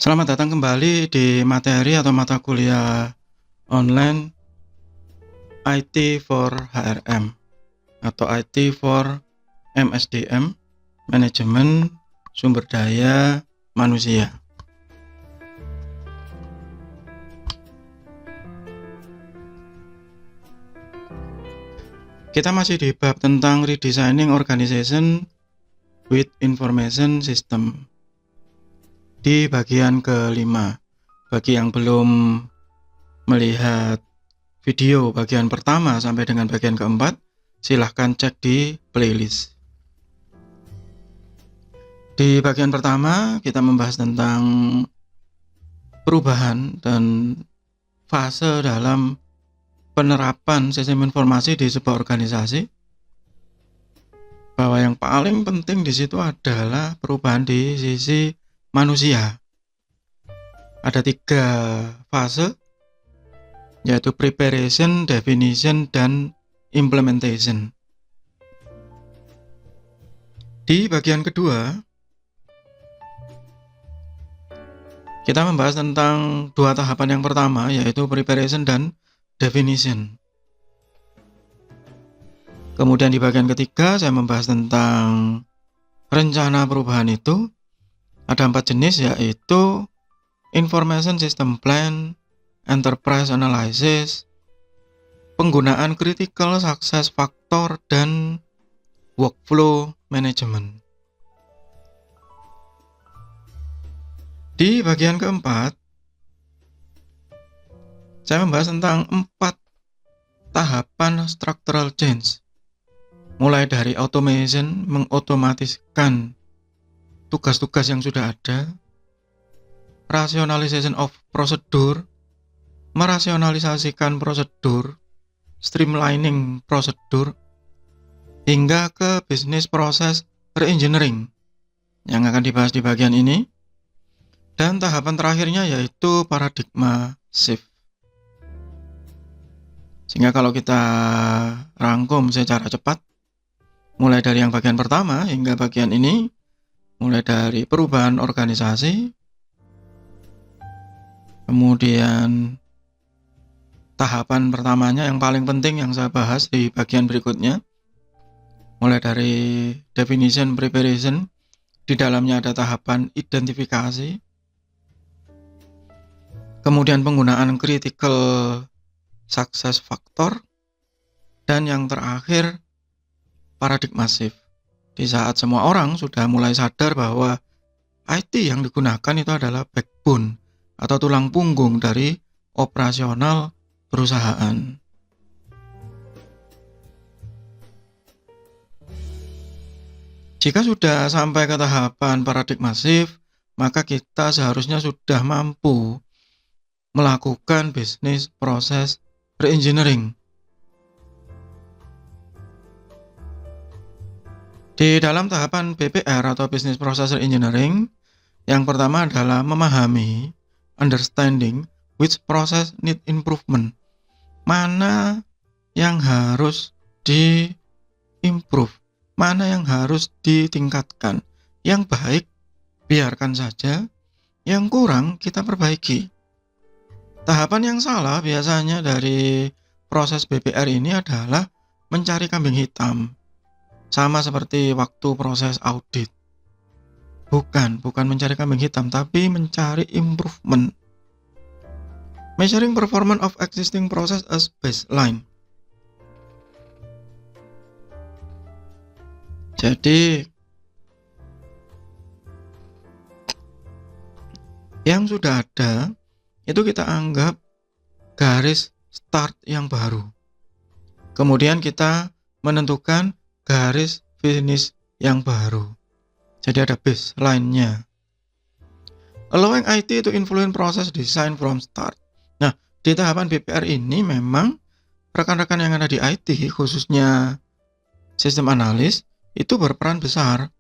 Selamat datang kembali di materi atau mata kuliah online IT for HRM atau IT for MSDM, Manajemen Sumber Daya Manusia. Kita masih di bab tentang redesigning organization with information system. Di bagian kelima, bagi yang belum melihat video bagian pertama sampai dengan bagian keempat, silahkan cek di playlist. Di bagian pertama kita membahas tentang perubahan dan fase dalam penerapan sistem informasi di sebuah organisasi, bahwa yang paling penting di situ adalah perubahan di sisi manusia. Ada 3 fase, yaitu preparation, definition, dan implementation. Di bagian kedua, kita membahas tentang 2 tahapan yang pertama, yaitu preparation dan definition. Kemudian di bagian ketiga, saya membahas tentang rencana perubahan itu. Ada 4 jenis, yaitu Information System Plan, Enterprise Analysis, penggunaan Critical Success Factor, dan Workflow Management. Di bagian keempat, saya membahas tentang 4 tahapan structural change, mulai dari automation, mengotomatiskan tugas-tugas yang sudah ada, rationalization of procedure, merasionalisasikan prosedur, streamlining prosedur, hingga ke business process reengineering yang akan dibahas di bagian ini. Dan tahapan terakhirnya yaitu paradigma shift. Sehingga kalau kita rangkum secara cepat, mulai dari yang bagian pertama hingga bagian ini, mulai dari perubahan organisasi, kemudian tahapan pertamanya yang paling penting yang saya bahas di bagian berikutnya, mulai dari definition, preparation, di dalamnya ada tahapan identifikasi, kemudian penggunaan critical success factor, dan yang terakhir paradigma shift. Di saat semua orang sudah mulai sadar bahwa IT yang digunakan itu adalah backbone atau tulang punggung dari operasional perusahaan. Jika sudah sampai ke tahapan paradigma shift, maka kita seharusnya sudah mampu melakukan business process reengineering. Di dalam tahapan BPR atau business process reengineering, yang pertama adalah memahami, understanding which process need improvement. Mana yang harus di-improve, mana yang harus ditingkatkan. Yang baik biarkan saja, yang kurang kita perbaiki. Tahapan yang salah biasanya dari proses BPR ini adalah mencari kambing hitam. Sama seperti waktu proses audit. Bukan mencari kambing hitam, tapi mencari improvement. Measuring performance of existing process as baseline. Jadi, yang sudah ada itu kita anggap garis start yang baru. Kemudian kita menentukan garis finish yang baru. Jadi ada baseline-nya. Allowing IT to influence process design from start. Nah, di tahapan BPR ini memang rekan-rekan yang ada di IT, khususnya sistem analis, itu berperan besar.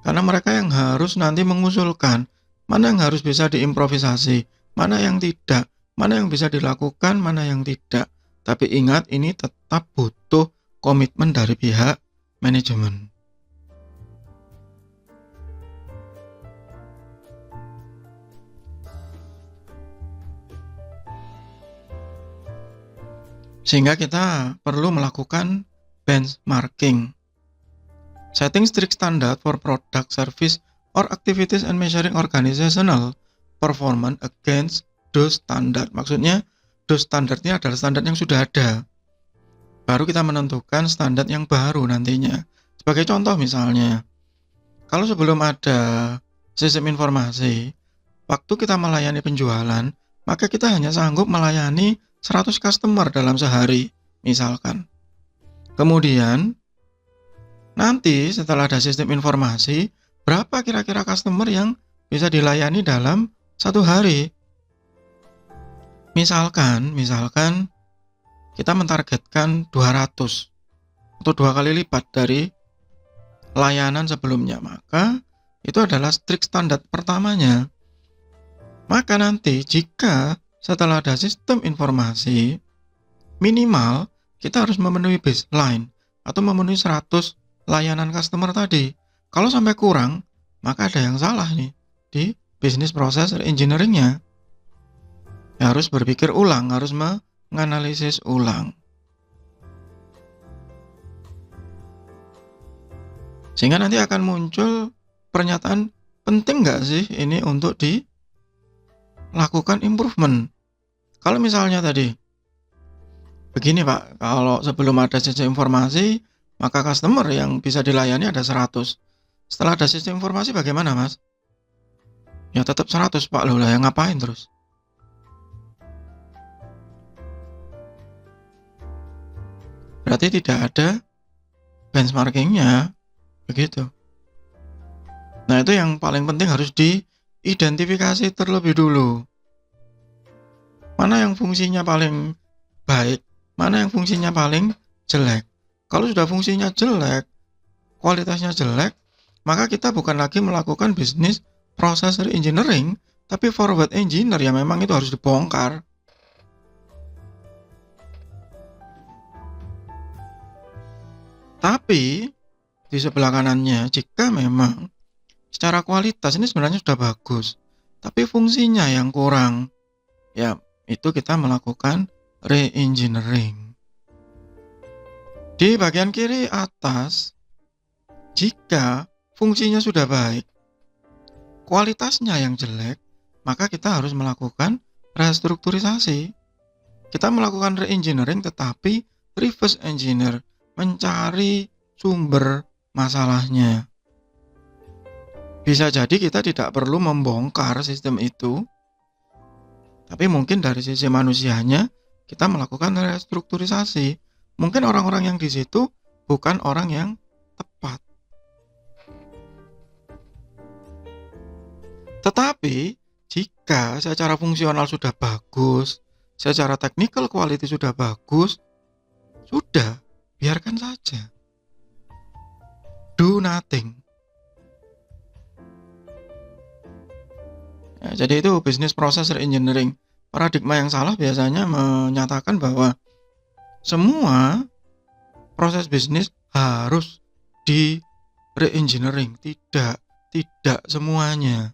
Karena mereka yang harus nanti mengusulkan mana yang harus bisa diimprovisasi, mana yang tidak, mana yang bisa dilakukan, mana yang tidak. Tapi ingat, ini tetap butuh komitmen dari pihak manajemen. Sehingga kita perlu melakukan benchmarking. Setting strict standard for product, service, or activities and measuring organizational performance against those standard. Maksudnya, those standard ini adalah standar yang sudah ada. Baru kita menentukan standar yang baru nantinya. Sebagai contoh misalnya, kalau sebelum ada sistem informasi, waktu kita melayani penjualan, maka kita hanya sanggup melayani 100 customer dalam sehari, misalkan. Kemudian, nanti setelah ada sistem informasi, berapa kira-kira customer yang bisa dilayani dalam satu hari? Misalkan kita mentargetkan 200 atau 2 kali lipat dari layanan sebelumnya, maka itu adalah strict standard pertamanya. Maka nanti jika setelah ada sistem informasi, minimal kita harus memenuhi baseline atau memenuhi 100 layanan customer tadi. Kalau sampai kurang, maka ada yang salah nih di business process engineering-nya. Harus berpikir ulang, harus menganalisis ulang. Sehingga nanti akan muncul pernyataan, penting nggak sih ini untuk dilakukan improvement? Kalau misalnya tadi, begini Pak, kalau sebelum ada sistem informasi, maka customer yang bisa dilayani ada 100. Setelah ada sistem informasi bagaimana Mas? Ya tetap 100 Pak, loh lah yang ngapain terus? Berarti tidak ada benchmarkingnya, begitu. Nah itu yang paling penting harus diidentifikasi terlebih dulu. Mana yang fungsinya paling baik, mana yang fungsinya paling jelek. Kalau sudah fungsinya jelek, kualitasnya jelek, maka kita bukan lagi melakukan bisnis proses engineering, tapi forward engineer yang memang itu harus dibongkar. Tapi di sebelah kanannya, jika memang secara kualitas ini sebenarnya sudah bagus, tapi fungsinya yang kurang, ya itu kita melakukan re-engineering. Di bagian kiri atas, jika fungsinya sudah baik, kualitasnya yang jelek, maka kita harus melakukan restrukturisasi. Kita melakukan re-engineering tetapi reverse engineer, mencari sumber masalahnya. Bisa jadi kita tidak perlu membongkar sistem itu, tapi mungkin dari sisi manusianya kita melakukan restrukturisasi. Mungkin orang-orang yang di situ bukan orang yang tepat. Tetapi jika secara fungsional sudah bagus, secara technical quality sudah bagus, sudah, biarkan saja. Do nothing. Ya, jadi itu business process engineering. Paradigma yang salah biasanya menyatakan bahwa semua proses bisnis harus di re-engineering. Tidak semuanya.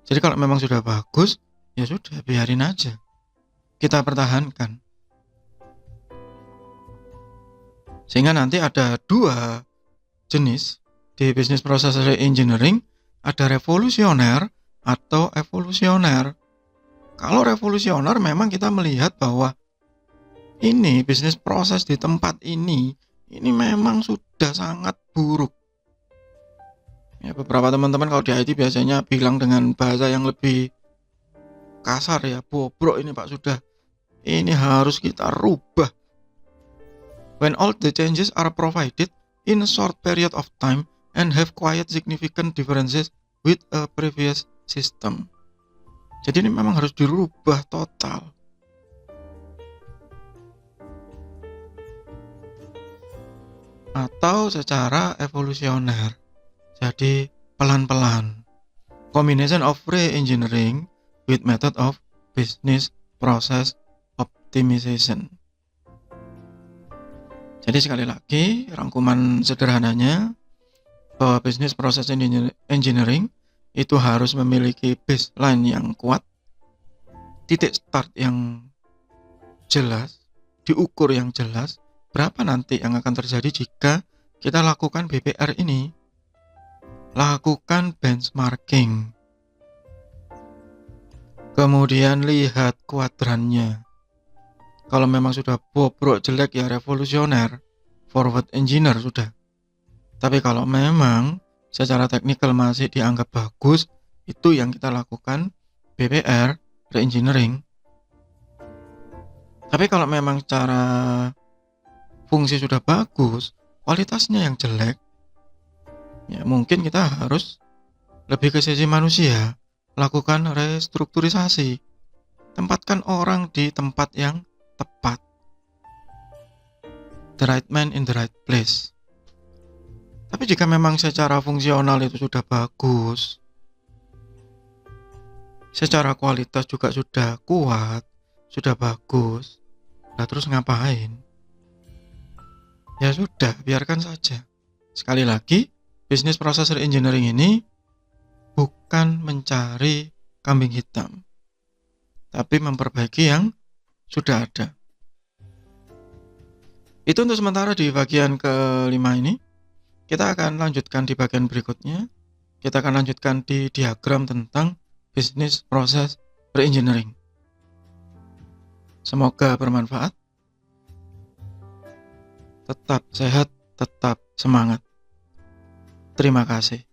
Jadi kalau memang sudah bagus, ya sudah, biarin aja. Kita pertahankan. Sehingga nanti ada 2 jenis di business process engineering, ada revolusioner atau evolusioner. Kalau revolusioner memang kita melihat bahwa ini bisnis proses di tempat ini memang sudah sangat buruk. Ya, beberapa teman-teman kalau di IT biasanya bilang dengan bahasa yang lebih kasar ya, bobrok ini Pak sudah. Ini harus kita rubah. When all the changes are provided in a short period of time and have quite significant differences with a previous system. Jadi ini memang harus dirubah total. Atau secara evolusioner. Jadi pelan-pelan. Combination of re-engineering with method of business process optimization. Jadi sekali lagi rangkuman sederhananya bahwa business process engineering itu harus memiliki baseline yang kuat, titik start yang jelas, diukur yang jelas, berapa nanti yang akan terjadi jika kita lakukan BPR ini. Lakukan benchmarking. Kemudian lihat kuadrannya. Kalau memang sudah bobrok, jelek, ya revolusioner, forward engineer sudah. Tapi kalau memang secara teknikal masih dianggap bagus, itu yang kita lakukan BPR, re-engineering. Tapi kalau memang secara fungsi sudah bagus, kualitasnya yang jelek, ya mungkin kita harus lebih ke sisi manusia, lakukan restrukturisasi. Tempatkan orang di tempat yang tepat. The right man in the right place. Tapi jika memang secara fungsional itu sudah bagus, secara kualitas juga sudah kuat, sudah bagus, nah terus ngapain? Ya sudah, biarkan saja. Sekali lagi, bisnis proses engineering ini bukan mencari kambing hitam, tapi memperbaiki yang sudah ada. Itu untuk sementara di bagian kelima ini. Kita akan lanjutkan di bagian berikutnya. Kita akan lanjutkan di diagram tentang bisnis proses re-engineering. Semoga bermanfaat. Tetap sehat, tetap semangat. Terima kasih.